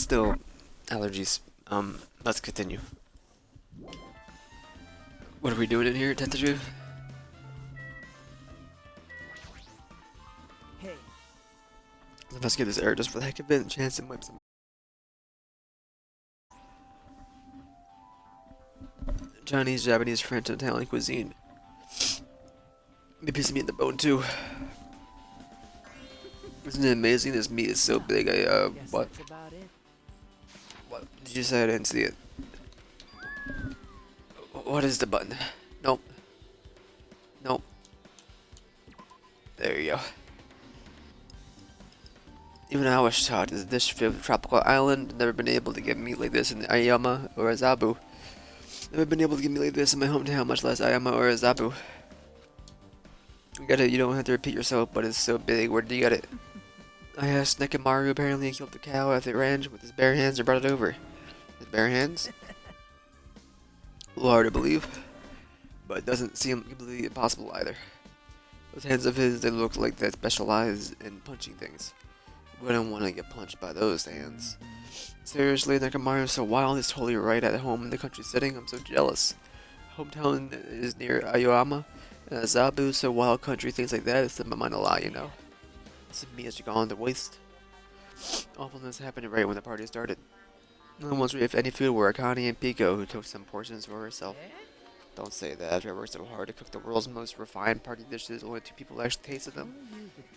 Still, allergies. Let's continue. What are we doing in here, Tetsuju? Hey, Let's get this air just for the heck of it. Chance it might some Chinese, Japanese, French, and Italian cuisine. Maybe a piece of meat in the bone too. Isn't it amazing? This meat is so big. guess What? that's about it. What did you say? I didn't see it. What is the button? Nope. Nope. There you go. Even I was shocked. This dish filled with a tropical island. Never been able to get meat like this in Ayama or Azabu. Never been able to get meat like this in my hometown, much less Ayama or Azabu. You get it. You don't have to repeat yourself, but it's so big. Where did you get it? I asked Nekamaru. Apparently, he killed the cow at the ranch with his bare hands and brought it over. His bare hands? A little hard to believe, but it doesn't seem completely impossible either. Those hands of his, they look like they specialize in punching things. Wouldn't want to get punched by those hands. Seriously, Nekamaru is so wild. He's totally right at home in the country setting. I'm so jealous. Hometown is near Aoyama, and Azabu, so wild country, things like that. It's in my mind a lot, you know. This me has gone to waste. Awfulness happened right when the party started. No one wants if any food were Akane and Pico, who took some portions for herself. Don't say that. After I worked so hard to cook the world's most refined party dishes, only 2 people actually tasted them.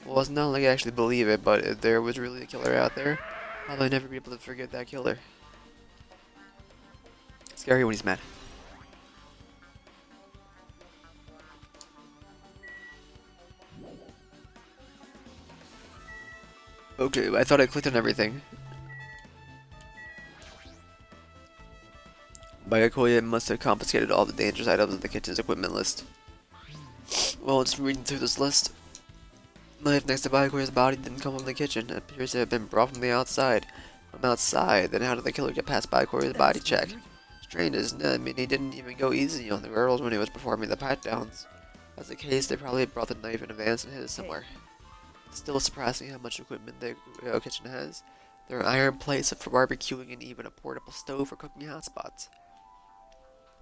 Well, it's not like I actually believe it, but if there was really a killer out there, I'll never be able to forget that killer. Scary when he's mad. Okay, I thought I clicked on everything. Byakuya must have confiscated all the dangerous items in the kitchen's equipment list. Well, just reading through this list. Knife next to Byakuya's body didn't come from the kitchen. It appears to have been brought from the outside. From outside? Then how did the killer get past Byakuya's body check? Strange, isn't it? I mean, he didn't even go easy on the girls when he was performing the pat-downs. As a case, they probably brought the knife in advance and hid it somewhere. It's still surprising how much equipment the kitchen has. There are iron plates for barbecuing and even a portable stove for cooking hot spots.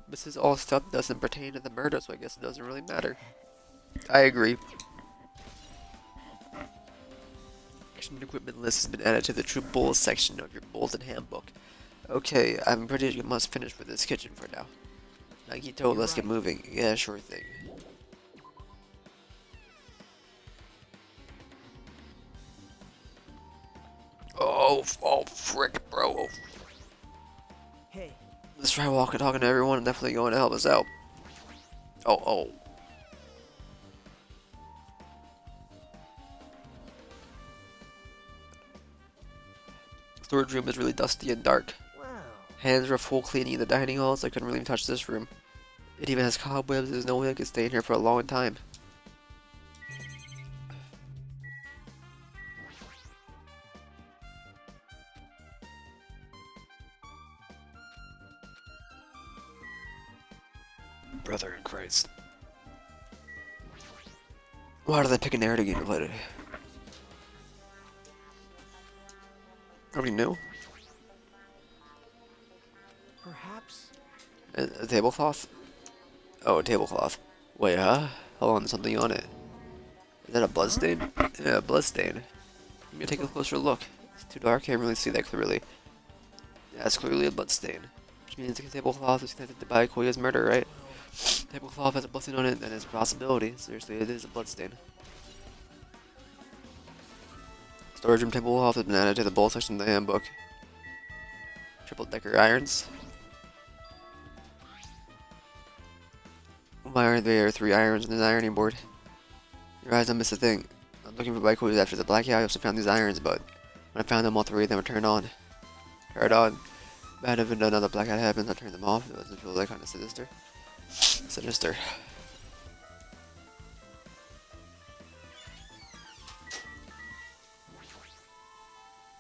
This is all stuff that doesn't pertain to the murder, so I guess it doesn't really matter. I agree. Kitchen equipment list has been added to the True Bulls section of your Bulletin Handbook. Okay, I'm pretty sure you must finish for this kitchen for now. Nagito, let's get moving. Yeah, sure thing. Oh, frick, bro. Hey, Let's try talking to everyone and definitely going to help us out. Oh. Storage room is really dusty and dark. wow. Hands were full cleaning the dining hall, so I couldn't really touch this room. It even has cobwebs. There's no way I could stay in here for a long time. Brother in Christ. Why did I pick an air to get invited? Nobody knew? Perhaps. A tablecloth? Oh, a tablecloth. Wait, huh? Hold on, there's something on it. Is that a bloodstain? Yeah, a bloodstain. Let me take a closer look. It's too dark, can't really see that clearly. Yeah, it's clearly a bloodstain. Which means the tablecloth is connected to Byakuya's murder, right? Tablecloth has a bloodstain on it, and it's a possibility. Seriously, it is a bloodstain. Storage room tablecloth has been added to the bowl section of the handbook. Triple decker irons. Why aren't there 3 irons on the ironing board? Your eyes don't miss a thing. I'm looking for Byakuya after the blackout. I also found these irons, but when I found them, all 3 of them were turned on. Turned on. Bad if another blackout happens, I turn them off. It doesn't feel that kind of sinister. Sinister.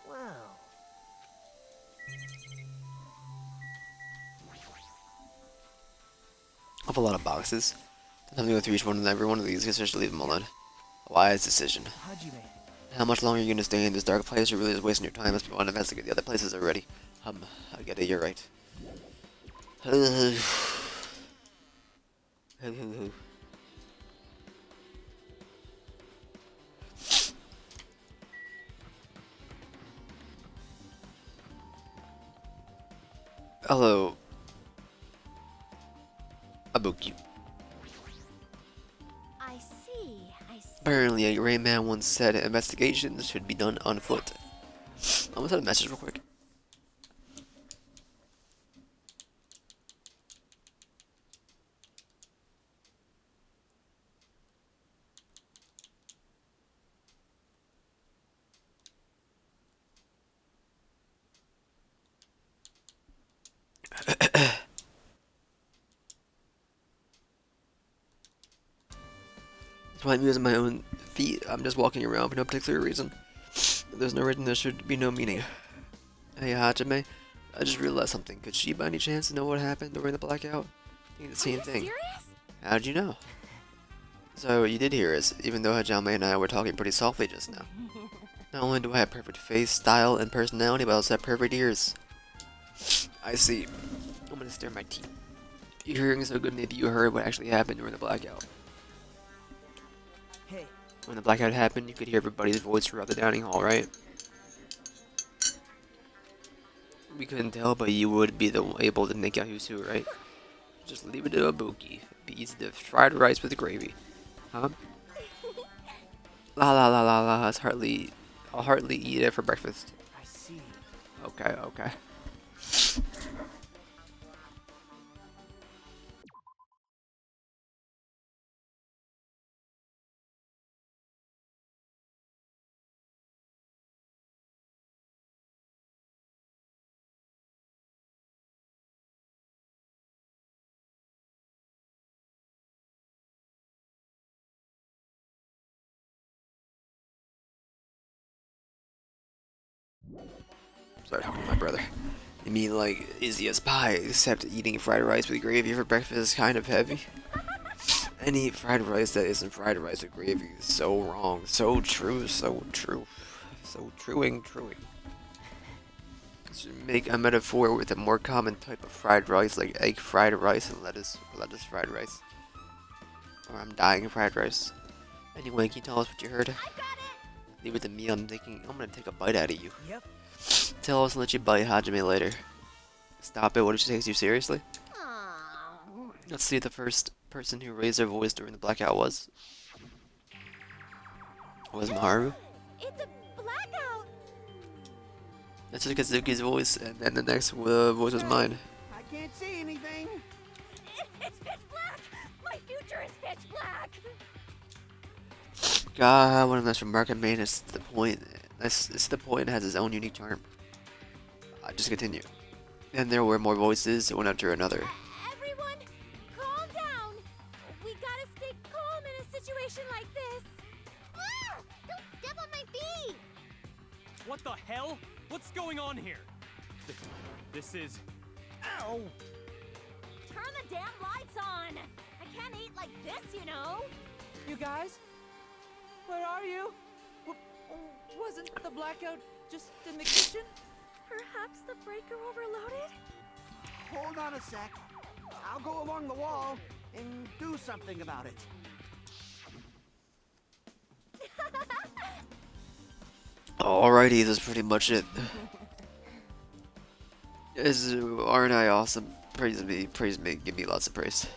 Wow. I have a lot of boxes. Don't have to go through each one and every one of these, just leave them alone. A wise decision. Hajime. How much longer are you gonna stay in this dark place? You're really just wasting your time. Let's go on and investigate the other places already. I get it, you're right. Hello, Abuki. I see, I see. Apparently, a gray man once said investigations should be done on foot. I'm gonna send a message real quick. So I'm using my own feet. I'm just walking around for no particular reason. There's no reason, there should be no meaning. Hey Hajime, I just realized something. Could she by any chance know what happened during the blackout? I think the same thing. Serious? How'd you know? So what you did hear is, even though Hajime and I were talking pretty softly just now, not only do I have perfect face, style, and personality, but I also have perfect ears. I see. I'm gonna stare at my teeth. Your hearing is so good, maybe you heard what actually happened during the blackout. Hey, When the blackout happened, you could hear everybody's voice throughout the dining hall, right? We couldn't tell, but you would be able to make out who's who, right? Just leave it to Abuki. Be easy to fried rice with gravy. Huh? La la la la la. I'll hardly eat it for breakfast. I see. Okay, okay. Sorry, talking to my brother. You mean like easy as pie, except eating fried rice with gravy for breakfast is kind of heavy? Any fried rice that isn't fried rice with gravy is so wrong. So true, so true. So truing. Should make a metaphor with a more common type of fried rice, like egg fried rice and lettuce fried rice. Or I'm dying of fried rice. Anyway, can you tell us what you heard? I got it! Leave it to me, I'm gonna take a bite out of you. Yep. Tell us and let you bite Hajime later. Stop it, what did she take you seriously? Aw. Let's see if the first person who raised their voice during the blackout was Maharu. It's a blackout! That's just Kazuki's voice, and then the next voice was mine. I can't see anything. It's pitch black! My future is pitch black! God, one of those remark I made is the point. It's the point, it has its own unique charm. Just continue. And there were more voices, one after another. Everyone, calm down! We gotta stay calm in a situation like this. Ah! Don't step on my feet! What the hell? What's going on here? This is... Ow! Turn the damn lights on! I can't eat like this, you know? You guys? Where are you? Wasn't the blackout just in the kitchen? Perhaps the breaker overloaded? Hold on a sec. I'll go along the wall and do something about it. Alrighty, that's pretty much it. Aren't I awesome? Praise me, give me lots of praise.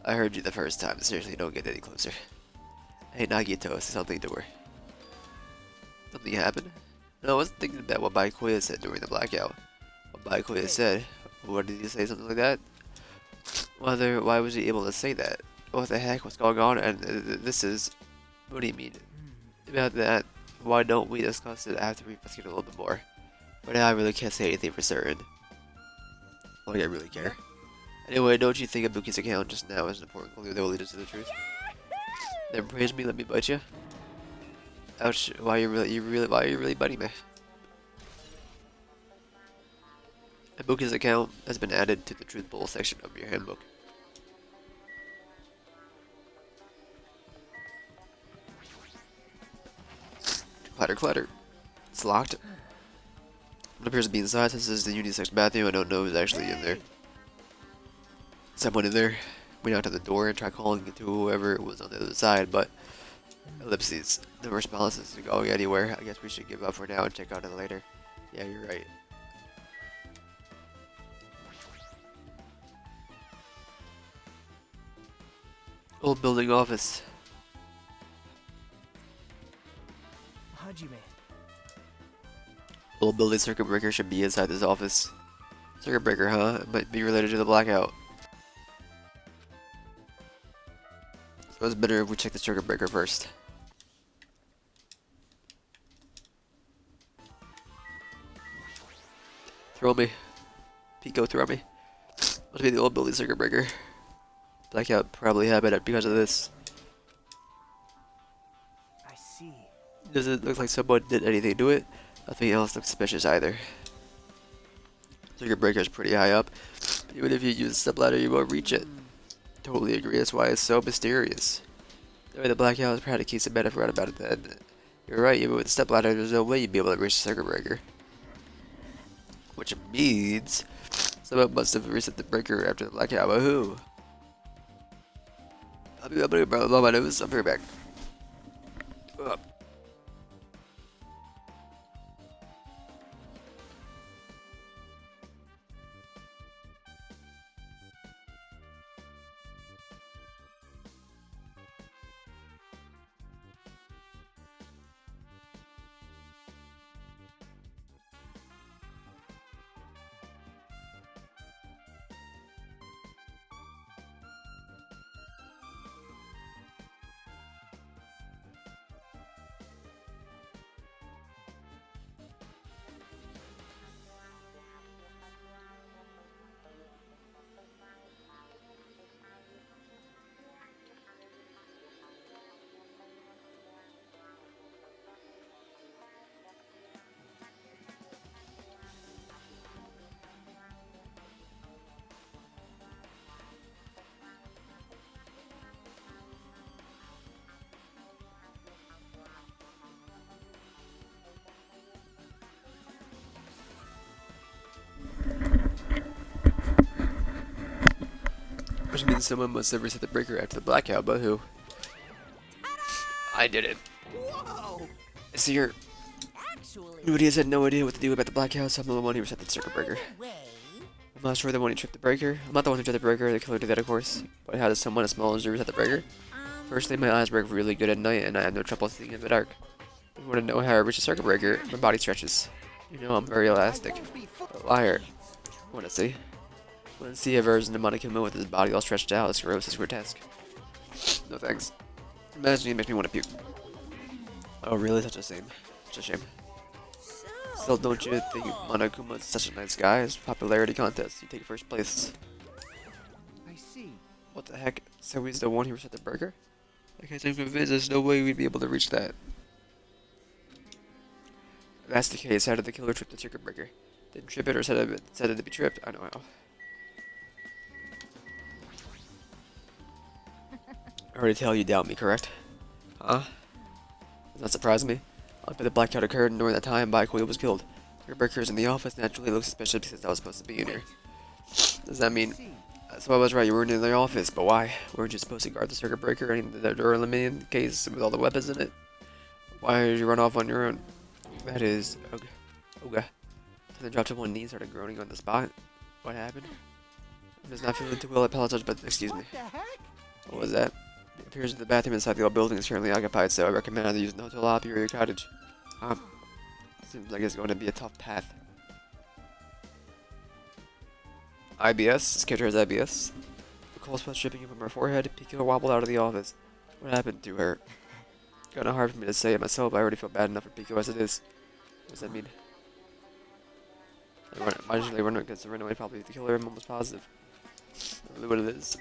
I heard you the first time, seriously, don't get any closer. Hey Nagito, say something to her. Something happened? No, I was thinking about what Baikoya said during the blackout. What Baikoya said? What did he say, something like that? Why was he able to say that? What the heck, what's going on? And this is... What do you mean? About that, why don't we discuss it after we investigate a little bit more? But now I really can't say anything for certain. Like I really care. Anyway, don't you think Ibuki's account just now is an important clue that will lead us to the truth? Then praise me, let me bite you. Ouch! Why are you really biting me? Ibuki's account has been added to the truth bowl section of your handbook. Clatter, clatter. It's locked. It appears to be inside. This is the unisex bathroom. I don't know who's actually in there. Someone in there. We knocked on the door and tried calling it to whoever was on the other side, but ellipses. No response isn't going anywhere. I guess we should give up for now and check out it later. Yeah, you're right. Old building office. Hajime. Old building circuit breaker should be inside this office. Circuit breaker, huh? It might be related to the blackout. So it's better if we check the circuit breaker first. Throw me. Pico, throw me. Must be the old building circuit breaker. Blackout probably happened because of this. I see. Doesn't look like someone did anything to it. Nothing else looks suspicious either. Circuit breaker is pretty high up. Even if you use a stepladder, you won't reach it. Totally agree. That's why it's so mysterious. The way the blackout is probably keeps it better. I forgot about it then. You're right. Even with the stepladder, there's no way you'd be able to reach the circuit breaker. Which means someone must have reset the breaker after the blackout. Woohoo! I'll be blow my nose. I'll be right back. Up. Which means someone must have reset the breaker after the blackout, but who? I did it. Whoa! See here. Actually, Nobody has had no idea what to do about the blackout, so I'm the one who reset the circuit breaker. way. I'm not sure the one who tripped the breaker. I'm not the one who tripped the breaker, the killer did that of course. But how does someone as small as you reset the breaker? Firstly, my eyes work really good at night and I have no trouble seeing in the dark. If you want to know how I reach the circuit breaker, my body stretches. You know I'm very elastic. A liar. Want to see? Want to see a version of Monokuma with his body all stretched out? It's gross, it's grotesque. No thanks. Imagining it makes me want to puke. Oh really? Such a shame. Such a shame. Still, don't you think Monokuma is such a nice guy? His popularity contest, you take first place. I see. What the heck? So he's the one who reset the burger? I can't seem convinced there's no way we'd be able to reach that. If that's the case, how did the killer trip the circuit breaker? Didn't trip it or said it to be tripped? I know how. I already tell you doubt me, correct? Huh? Does that surprise me? I bet the blackout occurred and during that time Baikoi was killed. Circuit breaker is in the office naturally looks suspicious because I was supposed to be in here. Does that mean... So I was right, you weren't in the office, but why? Weren't you supposed to guard the circuit breaker and the door eliminating case with all the weapons in it? Why did you run off on your own? That is... Okay. Okay. So they dropped to one knee and started groaning on the spot. What happened? I'm just not feeling too well, I apologize, but excuse me. What the heck? What was that? It appears that the bathroom inside the old building is currently occupied, so I recommend either using the hotel lobby or your cottage. Seems like it's going to be a tough path. IBS? This character has IBS. The cold sweat dripping from her forehead, Pico wobbled out of the office. What happened to her? Kinda hard for me to say it myself, I already feel bad enough for Pico as it is. What does that mean? Imagine they run against the runaway, probably the killer, I'm almost positive. Not really what it is.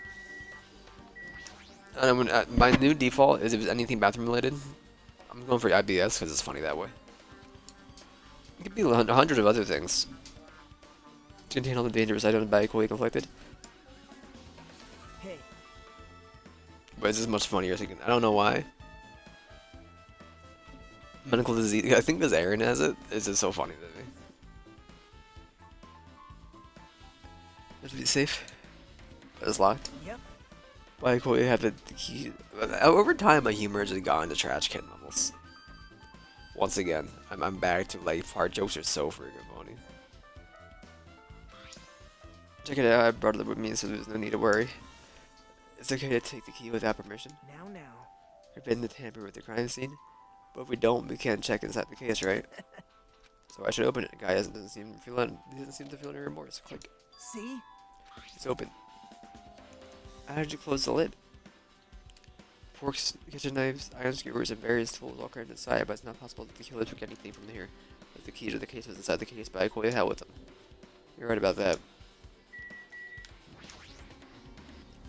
My new default is if it's anything bathroom related, I'm going for IBS because it's funny that way. It could be 100 of other things. To contain all the dangerous items by equally conflicted. Hey, But it's just much funnier thinking. I don't know why. Medical disease. I think because Aaron has it. It's just so funny to me. Let's be safe. But it's locked. Yep. Why can't we have the key? Over time, my humor has got into trash can levels. Once again, I'm back to like fart jokes are so freaking funny. Check it out. I brought it with me, so there's no need to worry. It's okay to take the key without permission. Now. Forbidden to tamper with the crime scene. But if we don't, we can't check inside the case, right? So I should open it. The guy doesn't seem to feel any remorse. Click. See? It's open. How did you close the lid? Forks, kitchen knives, iron skewers, and various tools all crammed inside, but it's not possible that the killer took anything from here. If the key to the case was inside the case, but I quite the hell with them. You're right about that.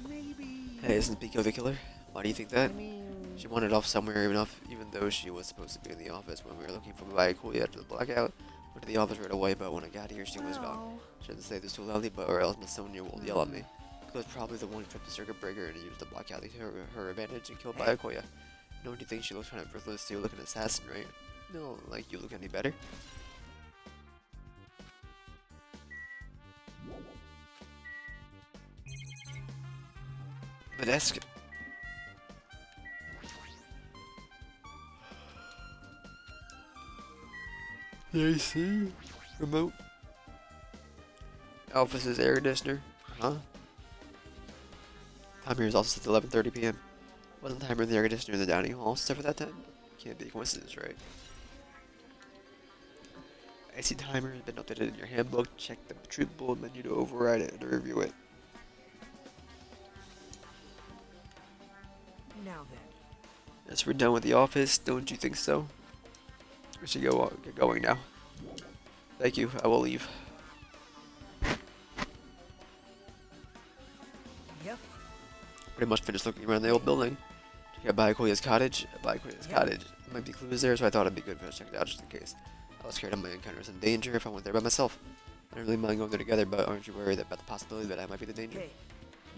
Maybe. Hey, isn't Pico the killer? Why do you think that? I mean, She wandered off somewhere even though she was supposed to be in the office when we were looking for Baikuya after the blackout. Went to the office right away, but when I got here, she was gone. Shouldn't say this too loudly, but or else Miss Sonia will yell at me. Pico was probably the one who tripped the circuit breaker and used the blackout to her advantage and killed Baikuya. Don't you think she looks kind of ruthless too, like an assassin, right? No, like you look any better? The desk. AC remote. Office's air conditioner. Huh? Time here is also set to 11:30 p.m. Wasn't the timer in the air conditioner in the dining hall set for that time? Can't be a coincidence, right? AC timer has been updated in your handbook. Check the truth bullet menu to override it and to review it. now then. Yes, we're done with the office. Don't you think so? We should get going now. Thank you. I will leave. Yep. Pretty much finished looking around the old building. Check out Baikuya's cottage. Baikuya's cottage. There might be clues there, so I thought it'd be good if I checked it out just in case. I was scared I might encounter some danger if I went there by myself. I don't really mind going there together, but aren't you worried about the possibility that I might be the danger? Hey.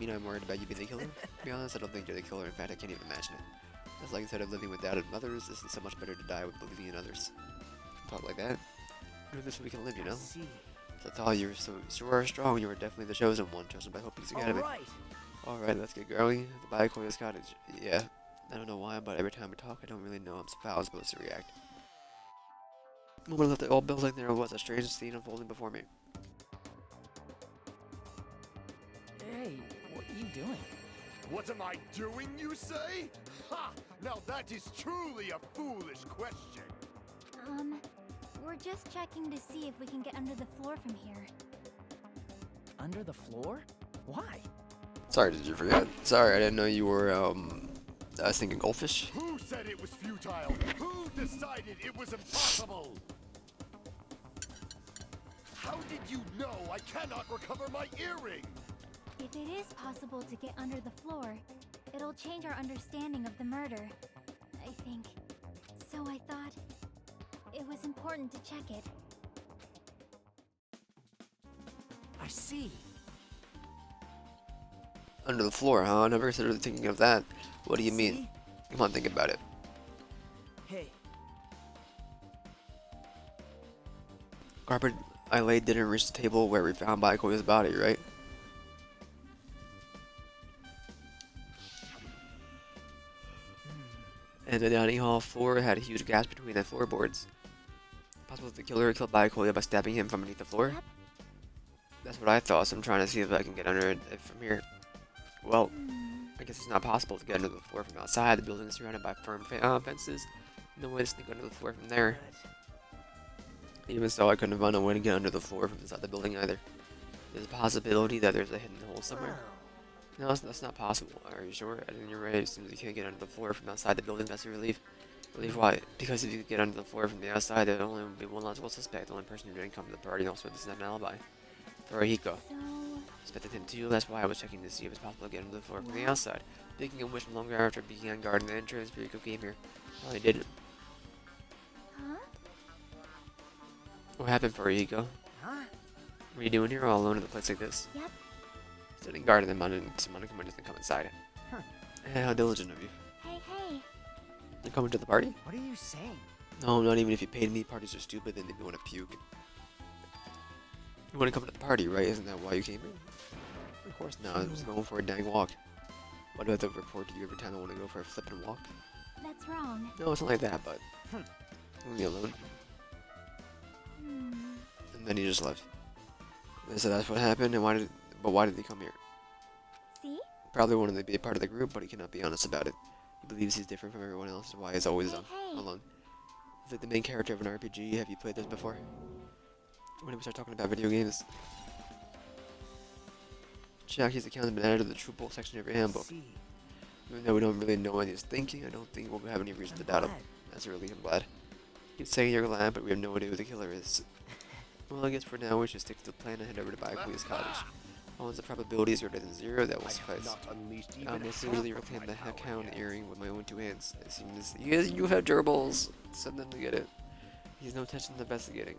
You mean I'm worried about you being the killer? To be honest, I don't think you're the killer. In fact, I can't even imagine it. Just like instead of living with doubt in others, it's so much better to die with believing in others. Talk like that. Doing this so we can live, you know? See. That's all. You're so are strong. You are definitely the chosen one, chosen by Hope's Academy. Alright, let's get going. The Baikuya's cottage. Yeah. I don't know why, but every time we talk, I don't really know how I'm supposed to react. When we left the old building, there was a strange scene unfolding before me. Hey, what are you doing? What am I doing, you say? Ha! Now that is truly a foolish question. We're just checking to see if we can get under the floor from here. Under the floor? Why? Sorry, did you forget? Sorry, I didn't know you were, I was thinking goldfish. Who said it was futile? Who decided it was impossible? How did you know I cannot recover my earring? If it is possible to get under the floor, it'll change our understanding of the murder, I think. So I thought it was important to check it. I see. Under the floor, huh? I never started thinking of that. What do you mean? See? Come on, think about it. Hey, Carpet I laid didn't reach the table where we found Baikuya's body, right? And the dining hall floor had huge gaps between the floorboards. Possible the killer killed Baikuya by stabbing him from beneath the floor? Yep. That's what I thought, so I'm trying to see if I can get under it from here. Well, I guess it's not possible to get under the floor from outside. The building is surrounded by firm fences. No way to sneak under the floor from there. Even so, I couldn't find a way to get under the floor from inside the building either. There's a possibility that there's a hidden hole somewhere. No, that's not possible. Are you sure? I think you're right. As soon as you can't get under the floor from outside the building, that's a relief. Relief why? Because if you could get under the floor from the outside, there would only be one logical suspect, the only person who didn't come to the party, and also doesn't have an alibi. Farahiko. So, Suspected him too, that's why I was checking to see if it's possible to get under the floor from the outside. Speaking of which, longer after being on guard in the entrance, Farahiko came here. Well, he didn't. huh? What happened, Farahiko? huh? What are you doing here all alone in a place like this? Yep. Sitting guard and then someone doesn't come inside. Huh. How diligent of you. Hey, hey. You coming to the party? What are you saying? No, not even if you paid me. Parties are stupid, then they want to puke. You want to come to the party, right? Isn't that why you came here? Of course not. I was going for a dang walk. What do I have to report to you every time I want to go for a flippin' walk? That's wrong. No, it's not like that, but... Leave me alone. And then he just left. And so that's what happened, and why did he come here? See? Probably wanted to be a part of the group, but he cannot be honest about it. He believes he's different from everyone else, and why he's always Hey, hey. alone. He's like the main character of an RPG. Have you played this before? When did we start talking about video games? Chiaki's account has been added to the True Bolt section of your handbook. Even though we don't really know what he's thinking, I don't think we'll have any reason to doubt him. That's really I'm glad. You'd say you're glad, but we have no idea who the killer is. Well, I guess for now we should stick to the plan and head over to Byakuya's cottage. Once the probability is greater than 0, that will suffice. I must literally reclaim the Heckhound earring with my own 2 hands. As soon as you have gerbils, send them to get it. He has no intention of investigating.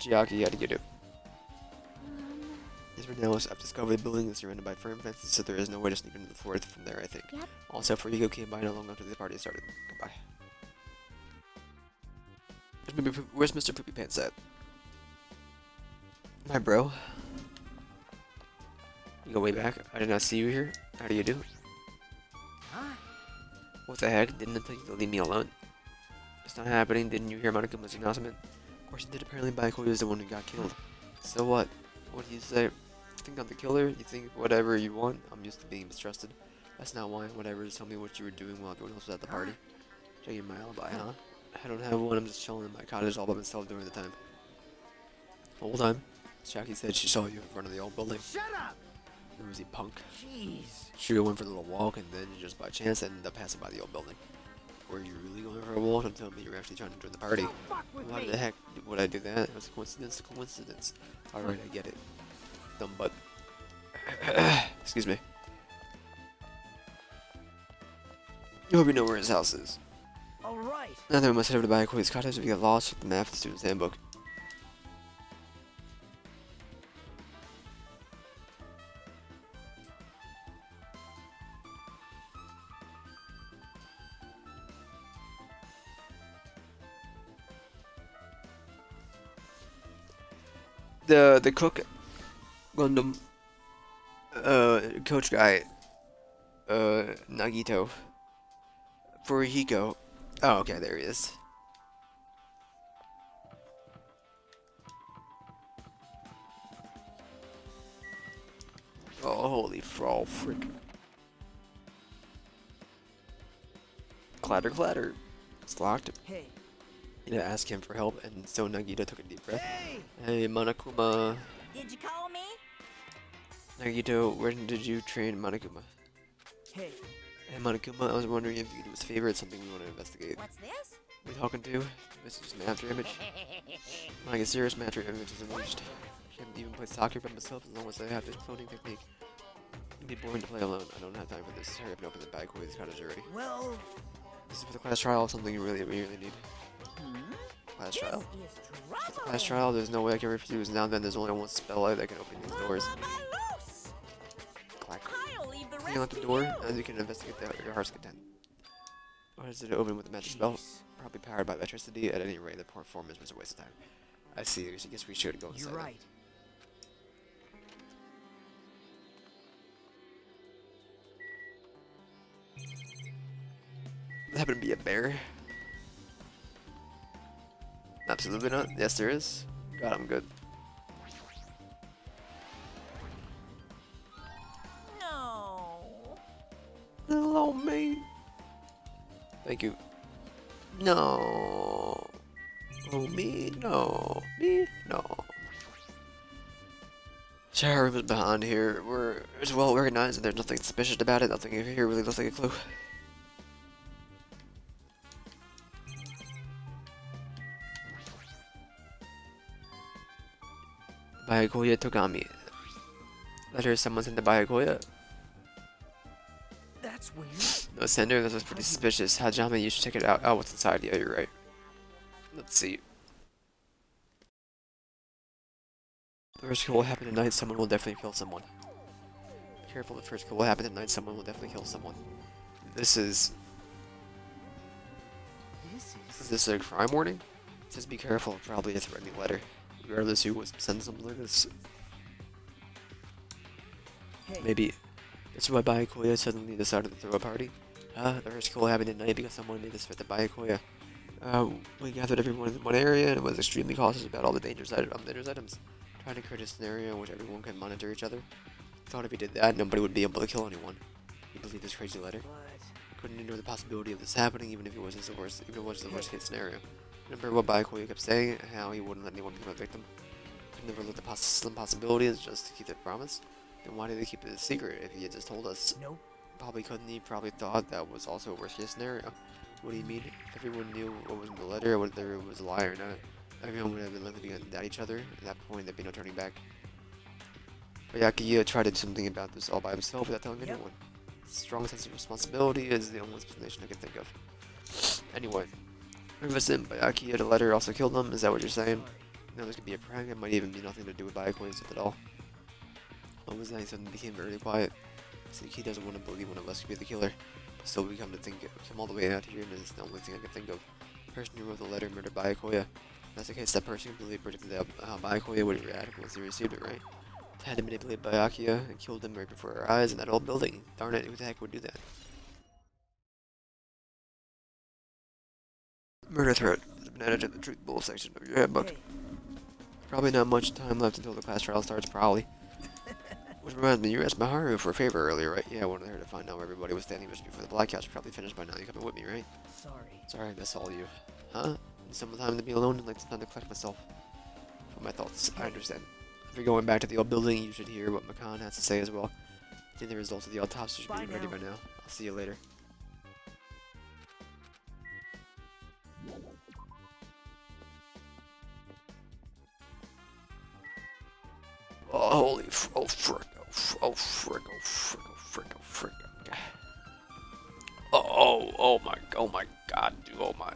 Chiaki had to get it. As for now, I've discovered the building is surrounded by firm fences, so there is no way to sneak into the floor from there, I think. Yep. Also, Furigo came by not long after the party started. Goodbye. Where's Mr. Poopy Pants at? Hi, bro. You go way back. I did not see you here. How do you do? What the heck? Didn't I tell you to leave me alone? It's not happening. Didn't you hear Monokuma's announcement? Of course you did. Apparently Byakuya is the one who got killed. So what? What do you say? You think I'm the killer? You think whatever you want? I'm used to being mistrusted. That's not why. Whatever. Just tell me what you were doing while everyone else was at the party. Checking my alibi, huh? I don't have one. I'm just chilling in my cottage all by myself during the time. The whole time, Chiaki said she saw you in front of the old building. Shut up! Who was he, punk? Jeez. She went for a little walk, and then just by chance ended up passing by the old building. Were you really going for a walk? Don't tell me you were actually trying to join the party. Don't fuck with Why me. the heck would I do that? It was a coincidence. A coincidence. Alright, I get it. Dumb butt. Excuse me. I hope you know where his house is. All right. Now then, we must head over to Byakuya's cottage. If you get lost, check the map of the student's handbook. The cook Gundam coach guy Nagito Furihiko. Oh, okay, there he is. Oh, holy frall, frick. Clatter, clatter. It's locked. Hey. You know, ask him for help, and so Nagito took a deep breath. Hey. Hey, Monokuma. Did you call me? Nagito, where did you train Monokuma? Hey. Hey, Monokuma, I was wondering if you could do us a favor. It's something we want to investigate. What's this? Who are you talking to? This is master image. Like a serious master image is unleashed. I can't even play soccer by myself as long as I have this cloning technique. It'd be boring to play alone. I don't have time for this. Hurry up and open the Byakuya's cottage already. Well. This is for the class trial, something you really need. Class trial. This is For the trouble. class trial, there's no way I can refuse. Now then, there's only one spell that can open these doors. Vamoose! Clack. I'll leave the rest You unlock the to door, you. and you can investigate your heart's content. Or does it open with a magic spell? Probably powered by electricity. At any rate, the performance was a waste of time. I see. I guess we should go inside. You're then. right. There happen to be a bear? Absolutely not. Yes, there is. God, I'm good. No. Hello, me. Thank you. No. Oh, me? No. Me? No. Shower room is behind here. It's well organized and there's nothing suspicious about it. Nothing here really looks like a clue. Byakuya Togami. Letter someone sent to Byakuya. That's weird. No sender, this was pretty suspicious. Hajime, you should check it out. Oh, what's inside? Yeah, you're right. Let's see. The first kill will happen tonight, someone will definitely kill someone. Be careful, the first kill will happen tonight, someone will definitely kill someone. This is... This Is is... this a crime warning? It says be careful, probably a threatening letter. Regardless who was sending something like this. Hey, Maybe it's why Byakuya suddenly decided to throw a party. The first school happened at night because someone made this fit the Byakuya. We gathered everyone in one area and was extremely cautious about all the dangerous items, trying to create a scenario in which everyone can monitor each other. Thought if he did that, nobody would be able to kill anyone. You believe this crazy letter? but... Couldn't ignore the possibility of this happening, even if it was the worst case scenario. Remember what Byakuya kept saying, how he wouldn't let anyone become a victim? Could never let the slim possibilities just to keep their promise. Then why did they keep it a secret if he had just told us? Nope. Probably couldn't he? Probably thought that was also a worst case scenario. What do you mean? If everyone knew what was in the letter, whether it was a lie or not, everyone would have been looking at each other. At that point, there'd be no turning back. Byakuya tried to do something about this all by himself without telling anyone. Strong sense of responsibility is the only explanation I can think of. Anyway, Rivas and Byakuya, the letter also killed him. Is that what you're saying? No, this could be a prank. It might even be nothing to do with Byakuya stuff at all. What was that? He suddenly became very quiet. It's like he doesn't want to believe one of us could be the killer. Still, we come all the way out here, and it's the only thing I can think of. The person who wrote the letter murdered Byakuya. If that's the case, that person completely predicted how Byakuya would react once he received it, right? Had to manipulate Byakuya and killed him right before our eyes in that old building. Darn it, who the heck would do that? Murder threat has been added to the truth bull section of your handbook. Hey, Probably not much time left until the class trial starts, probably. Which reminds me, you asked Maharu for a favor earlier, right? Yeah, I wanted her to find out where everybody was standing just before the blackout. She's probably finished by now. You coming with me, right? sorry. Sorry, that's all you. Huh? Need some time to be alone and like some time to collect myself. For my thoughts, I understand. If you're going back to the old building, you should hear what Makan has to say as well. I think the results of the autopsy should Bye be ready now. by now. I'll see you later. Oh, holy oh frick, oh frick, oh frick, oh frick, oh frick. Oh my god, dude, oh my.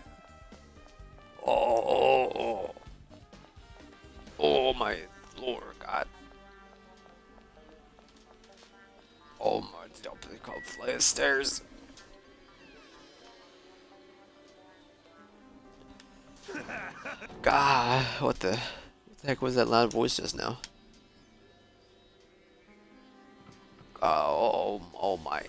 Oh my lord, god. Oh my, don't pick up flight of stairs. God, what the heck was that loud voice just now? Oh my.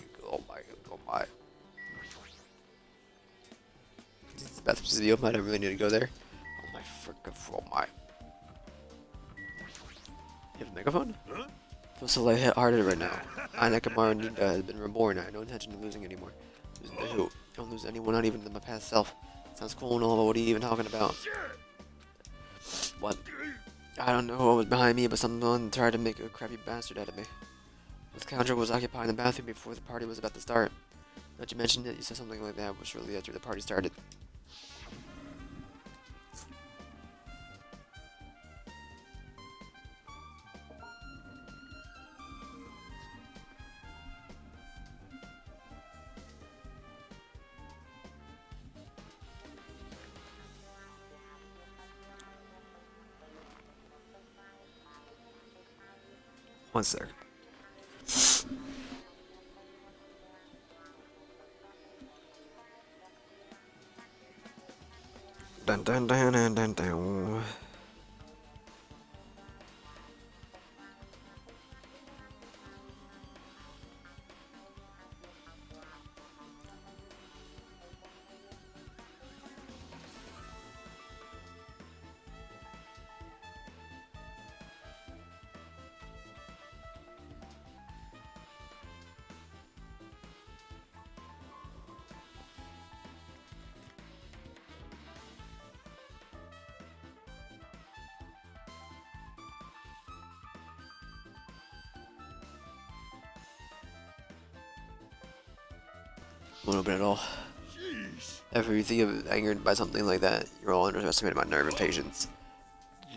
Is the bathroom city open? I don't really need to go there. Oh my frickin' oh my. You have a megaphone? Huh? Feel so lighthearted right now. I, Nakamura Ninja, has been reborn. I have no intention of losing anymore. Losing to who? I don't lose anyone, not even my past self. Sounds cool and all, but what are you even talking about? What? I don't know what was behind me, but someone tried to make a crappy bastard out of me. This scoundrel was occupying the bathroom before the party was about to start. Now that you mentioned it, you said something like that was shortly after the party started. One sec. Dun dun dun dun dun dun. A little bit at all. Jeez. If you think of angered by something like that, you're all underestimating my nerve and patience.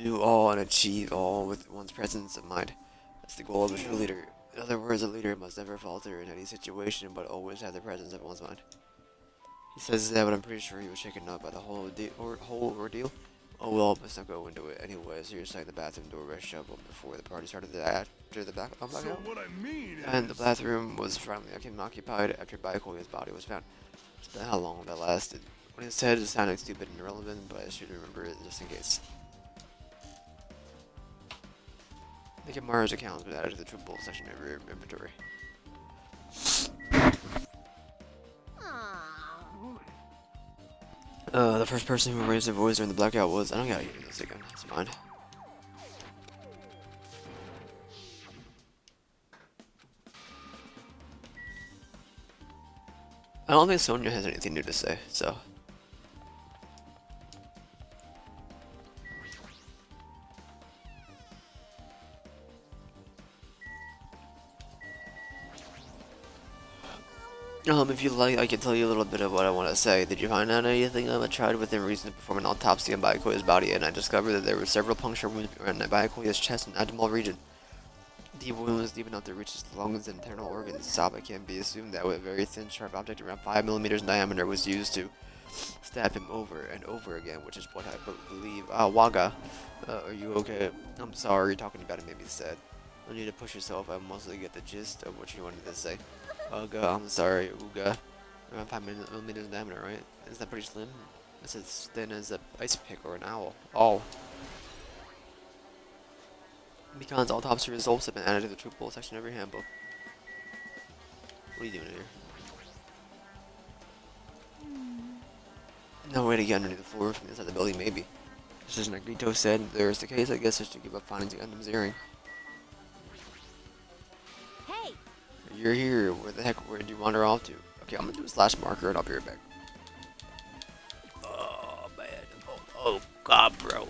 Do all and achieve all with one's presence of mind. That's the goal of a true leader. In other words, a leader must never falter in any situation, but always have the presence of one's mind. He says that, but I'm pretty sure he was shaken up by the whole ordeal. Oh well, let's not go into it anyway. So you're saying the bathroom door was shut before the party started after the So blackout? what I mean And the is... bathroom was finally occupied after Byakuya's body was found. How long that lasted? What it said sounded stupid and irrelevant, but I should remember it just in case. Look at Mario's account has been added to the troop bowl section of your inventory. The first person who raised their voice during the blackout was. I don't gotta hear this again. It's fine. I don't think Sonia has anything new to say, so. If you like, I can tell you a little bit of what I want to say. Did you find out anything? I tried within reason to perform an autopsy on Byakuya's body, and I discovered that there were several puncture wounds around Byakuya's chest and abdominal region. Deep wounds deep enough to reach his lungs and internal organs. Saba can be assumed that a very thin, sharp object around 5 millimeters in diameter was used to stab him over and over again, which is what I believe. Waga, are you okay? I'm sorry, talking about it made me sad. No need to push yourself. I mostly get the gist of what you wanted to say. Uga, I'm sorry, Uga. Around 5 millimeters in diameter, right? Is that pretty slim? It's as thin as an ice pick or an owl. Oh. Mikan's autopsy results have been added to the troop bowl section of your handbook. What are you doing here? No way to get underneath the floor from inside the building, maybe. Just as Negrito said, if there is the case, I guess I should give up finding the Gundam's earring. Hey! You're here. Where the heck, where did you wander off to? Okay, I'm gonna do a slash marker and I'll be right back. Oh, man. Oh God, bro.